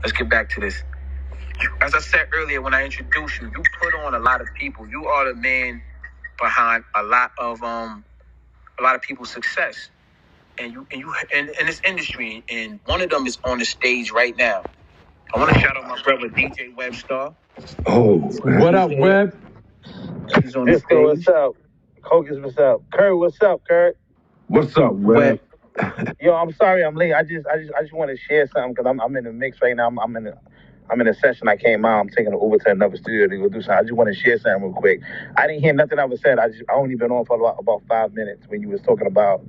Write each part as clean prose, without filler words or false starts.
let's get back to this. As I said earlier when I introduced you, you put on a lot of people. You are the man behind a lot of people's success. And you in this industry, and one of them is on the stage right now. I want to shout out my brother DJ Webstar. Oh, what up, Web? He's on the stage. What's up? Cocus, what's up? Kurt, what's up, Kurt? What's up, Web? Yo, I'm sorry I'm late. I just want to share something because I'm in the mix right now. I'm in a session. I came out. I'm taking an Uber to another studio to go do something. I just want to share something real quick. I didn't hear nothing I was said. I only been on for about 5 minutes when you was talking about,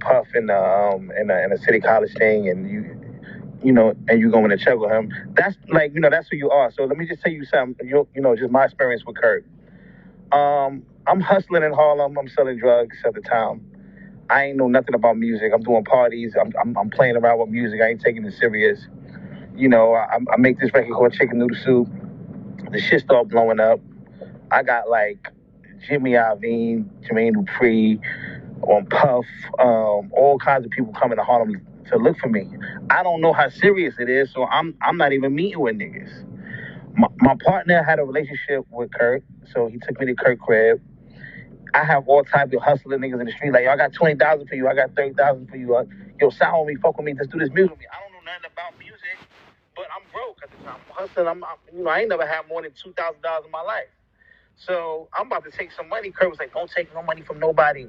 Puff and the City College thing, and and you going to check with him. That's like, that's who you are. So let me just tell you something. Just my experience with Kirk. I'm hustling in Harlem. I'm selling drugs at the time. I ain't know nothing about music. I'm doing parties. I'm playing around with music. I ain't taking it serious. I make this record called Chicken Noodle Soup. The shit started blowing up. I got like Jimmy Iovine, Jermaine Dupri, Puff, all kinds of people coming to Harlem to look for me. I don't know how serious it is, so I'm not even meeting with niggas. My partner had a relationship with Kirk, so he took me to Kirk crib. I have all types of hustling niggas in the street. Like, yo, I got 20,000 for you. I got 30,000 for you. Yo, sound with me, fuck with me. Let's do this music with me. I don't know nothing about music, but I'm broke at the time. I'm hustling. I ain't never had more than $2,000 in my life. So I'm about to take some money. Kurt was like, don't take no money from nobody.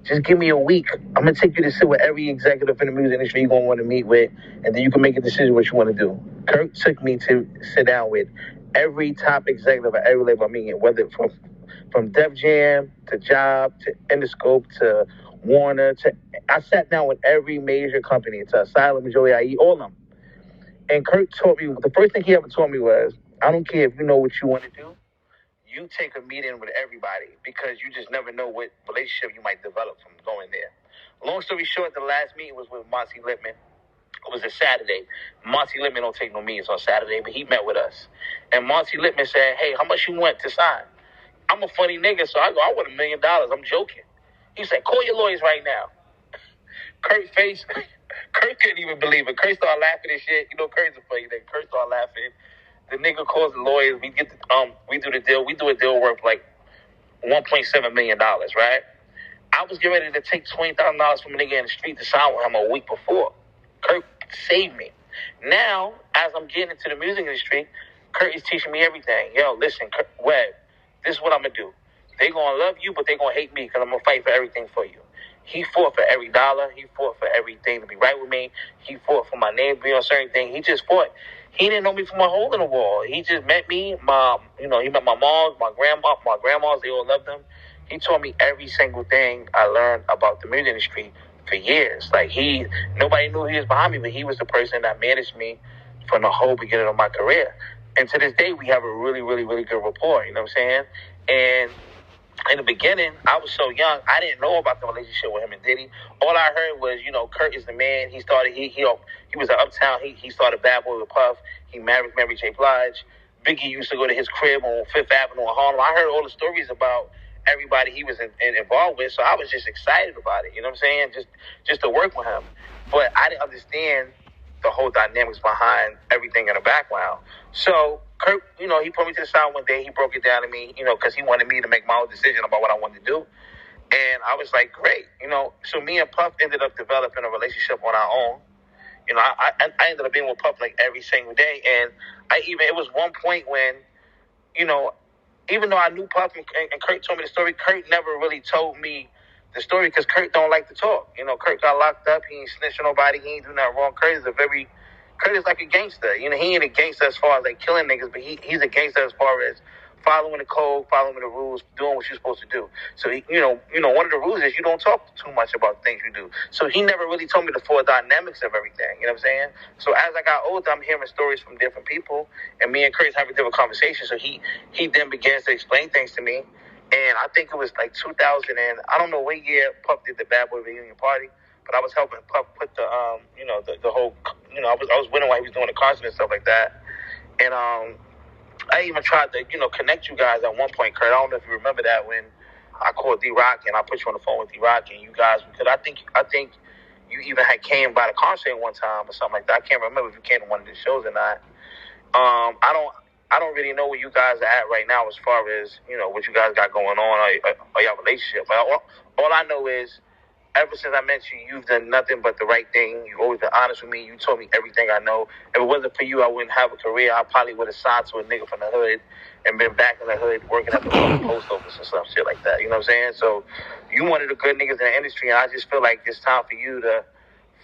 Just give me a week. I'm going to take you to sit with every executive in the music industry you're going to want to meet with, and then you can make a decision what you want to do. Kurt took me to sit down with every top executive at every label I'm meeting, whether from Def Jam to Job to Interscope to Warner. I sat down with every major company, to Asylum, Joey IE, all of them. And Kurt taught me, the first thing he ever taught me was, I don't care if you know what you want to do, you take a meeting with everybody because you just never know what relationship you might develop from going there. Long story short, the last meeting was with Monty Lippman. It was a Saturday. Monty Lippman don't take no meetings on Saturday, but he met with us. And Monty Lippman said, hey, how much you want to sign? I'm a funny nigga, so I go, I want $1 million. I'm joking. He said, call your lawyers right now. Kurt couldn't even believe it. Kurt started laughing and shit. Kurt's a funny nigga. Kurt started laughing. The nigga calls the lawyers. We get we do the deal. We do a deal worth like $1.7 million, right? I was getting ready to take $20,000 from a nigga in the street to sign with him a week before. Kurt saved me. Now, as I'm getting into the music industry, Kurt is teaching me everything. Yo, listen, Web, this is what I'm going to do. They going to love you, but they going to hate me because I'm going to fight for everything for you. He fought for every dollar. He fought for everything to be right with me. He fought for my name to be on certain things. He just fought. He didn't know me from a hole in the wall. He just met me. He met my moms, my grandmas. They all loved him. He taught me every single thing I learned about the music industry for years. Like, nobody knew he was behind me, but he was the person that managed me from the whole beginning of my career. And to this day, we have a really, really, really good rapport. You know what I'm saying? And in the beginning, I was so young, I didn't know about the relationship with him and Diddy. All I heard was, Kurt is the man. He started, he was an Uptown. He started Bad Boy with Puff. He married Mary J. Blige. Biggie used to go to his crib on Fifth Avenue in Harlem. I heard all the stories about everybody he was involved with, so I was just excited about it. You know what I'm saying? Just to work with him. But I didn't understand the whole dynamics behind everything in the background. So Kurt, he put me to the side one day. He broke it down to me, because he wanted me to make my own decision about what I wanted to do. And I was like, great. So me and Puff ended up developing a relationship on our own. I ended up being with Puff like every single day. And it was one point when, even though I knew Puff and Kurt told me the story, Kurt never really told me the story because Kurt don't like to talk. Kurt got locked up. He ain't snitching nobody. He ain't doing nothing wrong. Kurt is like a gangster. He ain't a gangster as far as like killing niggas, but he's a gangster as far as following the code, following the rules, doing what you're supposed to do. So one of the rules is you don't talk too much about things you do. So he never really told me the full dynamics of everything. You know what I'm saying? So as I got older, I'm hearing stories from different people, and me and Chris having different conversations. So he then begins to explain things to me. And I think it was like 2000 and I don't know what year Puff did the Bad Boy reunion party, but I was helping Puff put the the whole I was winning while he was doing the concert and stuff like that. And I even tried to connect you guys at one point, Kurt. I don't know if you remember that when I called D-Rock and I put you on the phone with D-Rock and you guys, because I think you even had came by the concert one time or something like that. I can't remember if you came to one of the shows or not. I don't really know where you guys are at right now as far as, you know, what you guys got going on or your relationship. But all I know is, ever since I met you, you've done nothing but the right thing. You've always been honest with me. You told me everything I know. If it wasn't for you, I wouldn't have a career. I probably would have signed to a nigga from the hood and been back in the hood working at the post office and stuff, shit like that. You know what I'm saying? So you one of the good niggas in the industry, and I just feel like it's time for you to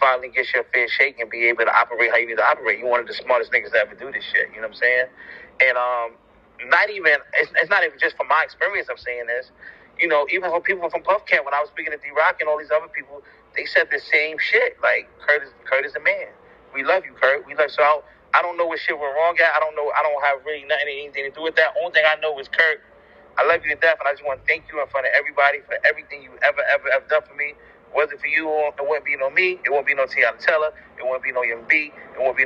finally get your fair shake and be able to operate how you need to operate. You're one of the smartest niggas to ever do this shit. You know what I'm saying? And it's not even just from my experience I'm saying this. You know, even for people from Puff Camp, when I was speaking to D-Rock and all these other people, they said the same shit. Like, Kurt is a man. We love you, Kurt. We love you. So I don't know what shit went wrong at. I don't know. I don't have really anything to do with that. Only thing I know is, Kurt, I love you to death, and I just want to thank you in front of everybody for everything you ever done for me. Wasn't for you, it wouldn't be no me. It wouldn't be no Tiana Teller. It wouldn't be no Young B. It wouldn't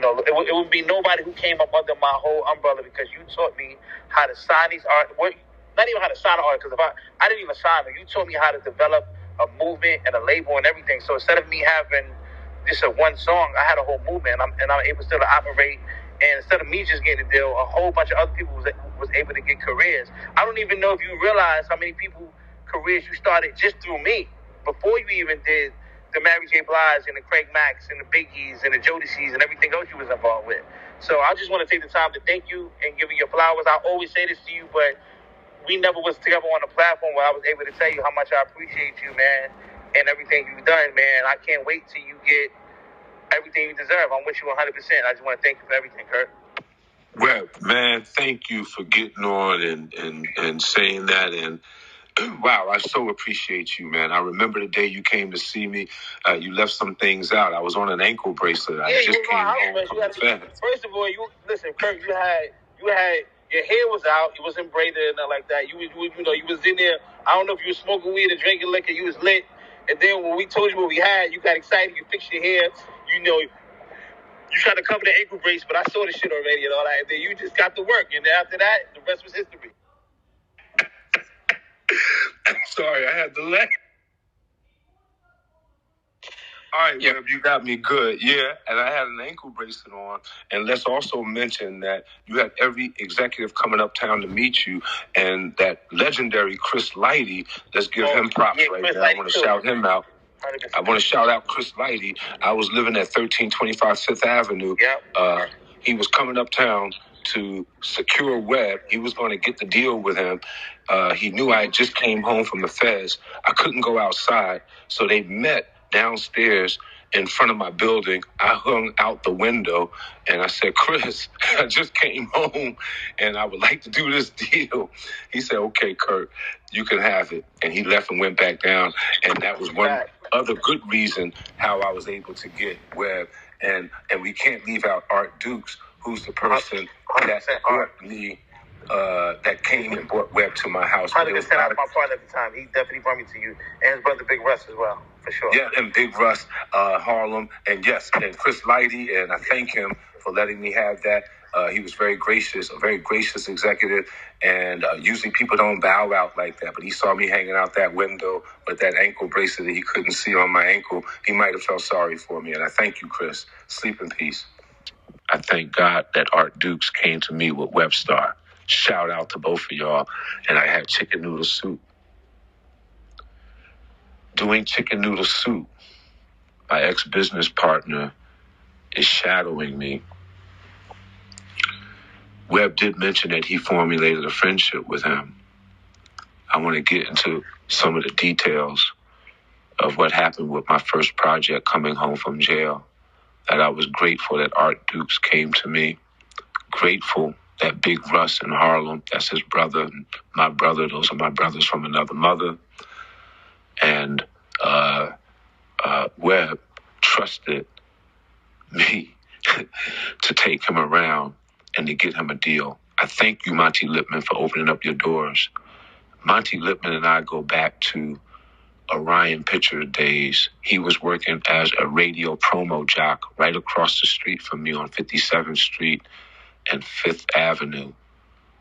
be nobody who came up under my whole umbrella, because you taught me how to sign these art. Not even how to sign an art, because I didn't even sign them. You taught me how to develop a movement and a label and everything. So instead of me having just a one song, I had a whole movement, and I'm able still to operate. And instead of me just getting a deal, a whole bunch of other people was able to get careers. I don't even know if you realize how many people careers you started just through me, before you even did the Mary J. Blige and the Craig Macks and the Biggies and the Jodeci's and everything else you was involved with. So I just want to take the time to thank you and give you your flowers. I always say this to you, but we never was together on a platform where I was able to tell you how much I appreciate you, man, and everything you've done, man. I can't wait till you get everything you deserve. I'm with you 100%. I just want to thank you for everything, Kurt. Well, man, thank you for getting on and saying that. And wow, I so appreciate you, man. I remember the day you came to see me. You left some things out. I was on an ankle bracelet. I just came home from the fence. First of all, listen, Kurt, you had your hair was out. It wasn't braided and nothing like that. You was in there. I don't know if you were smoking weed or drinking liquor. You was lit. And then when we told you what we had, you got excited. You fixed your hair. You know, you tried to cover the ankle brace, but I saw the shit already and all that. And then you just got to work. And then after that, the rest was history. Sorry, I had to laugh. All right, yeah. Web, you got me good. Yeah, and I had an ankle bracelet on. And let's also mention that you had every executive coming uptown to meet you, and that legendary Chris Lighty, let's give him props right now. I want to shout him out. 100%. I want to shout out Chris Lighty. I was living at 1325 Fifth Avenue. Yep. He was coming uptown to secure Webb. He was going to get the deal with him. He knew I just came home from the feds. I couldn't go outside, so they met downstairs in front of my building. I hung out the window and I said, Chris, I just came home and I would like to do this deal. He said, okay, Kurt, you can have it. And he left and went back down. And that was one other good reason how I was able to get Webb. And we can't leave out Art Dukes, who's the person that brought me, that came and brought Webb to my house. 100%. I was my partner at the time. He definitely brought me to you. And his brother Big Russ as well, for sure. Yeah, and Big Russ, Harlem, and yes, and Chris Lighty, and I thank him for letting me have that. He was very gracious, a very gracious executive, and usually people don't bow out like that, but he saw me hanging out that window with that ankle bracelet that he couldn't see on my ankle. He might have felt sorry for me, and I thank you, Chris. Sleep in peace. I thank God that Art Dukes came to me with Webstar. Shout out to both of y'all. And I had chicken noodle soup. Doing chicken noodle soup, my ex-business partner is shadowing me. Webb did mention that he formulated a friendship with him. I want to get into some of the details of what happened with my first project coming home from jail. That I was grateful that Art Dukes came to me. Grateful that Big Russ in Harlem, that's his brother, and my brother, those are my brothers from another mother. And Webb trusted me to take him around and to get him a deal. I thank you, Monty Lipman, for opening up your doors. Monty Lipman and I go back to Orion Picture days. He was working as a radio promo jock right across the street from me on 57th Street and 5th Avenue,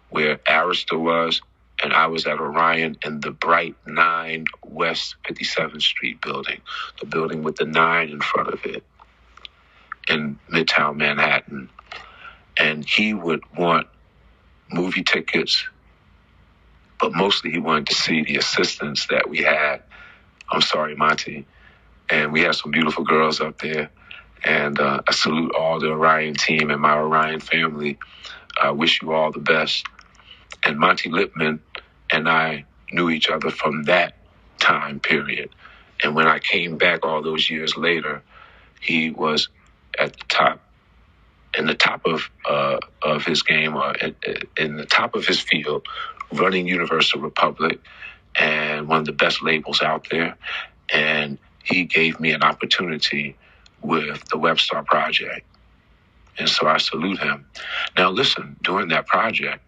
where Arista was and I was at Orion in the bright 9 West 57th Street building, the building with the 9 in front of it in Midtown Manhattan. And he would want movie tickets, but mostly he wanted to see the assistants that we had. I'm sorry, Monty. And we had some beautiful girls up there. And I salute all the Orion team and my Orion family. I wish you all the best. And Monty Lipman and I knew each other from that time period. And when I came back all those years later, he was at the top, in the top of his game, or in the top of his field, running Universal Republic and one of the best labels out there. And he gave me an opportunity with the Webstar project. And so I salute him. Now listen, during that project,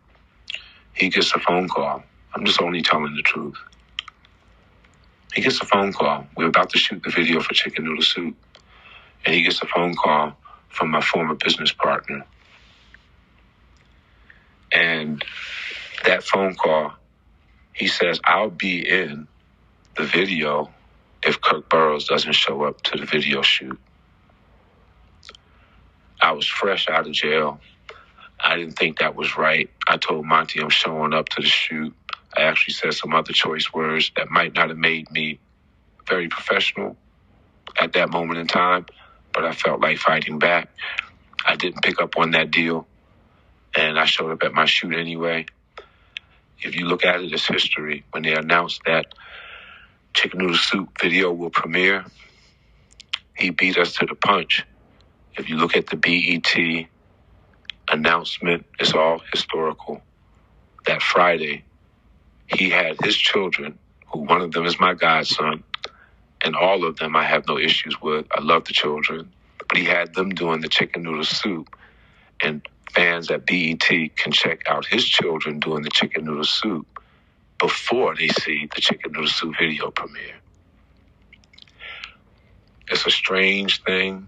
he gets a phone call. I'm just only telling the truth. He gets a phone call. We're about to shoot the video for Chicken Noodle Soup. And he gets a phone call from my former business partner. And that phone call, he says, I'll be in the video if Kirk Burrowes doesn't show up to the video shoot. I was fresh out of jail. I didn't think that was right. I told Monty I'm showing up to the shoot. I actually said some other choice words that might not have made me very professional at that moment in time, but I felt like fighting back. I didn't pick up on that deal, and I showed up at my shoot anyway. If you look at it as history, when they announced that Chicken Noodle Soup video will premiere, he beat us to the punch. If you look at the BET announcement, it's all historical. That Friday, he had his children, who one of them is my godson, and all of them I have no issues with. I love the children. But he had them doing the Chicken Noodle Soup, and fans at BET can check out his children doing the Chicken Noodle Soup before they see the Chicken Noodle Soup video premiere. It's a strange thing.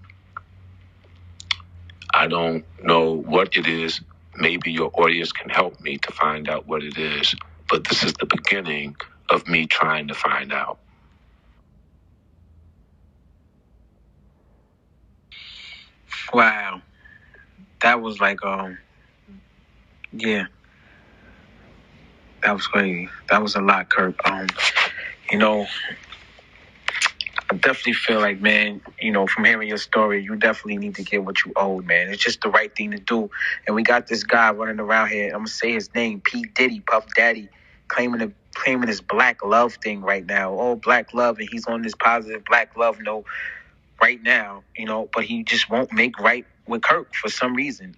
I don't know what it is. Maybe your audience can help me to find out what it is. But this is the beginning of me trying to find out. Wow. That was like, yeah. That was crazy. That was a lot, Kirk. You know, I definitely feel like, man, you know, from hearing your story, you definitely need to get what you owe, man. It's just the right thing to do. And we got this guy running around here. I'm going to say his name, P. Diddy, Puff Daddy, claiming this black love thing right now. Oh, black love. And he's on this positive black love note right now, you know, but he just won't make right with Kirk for some reason.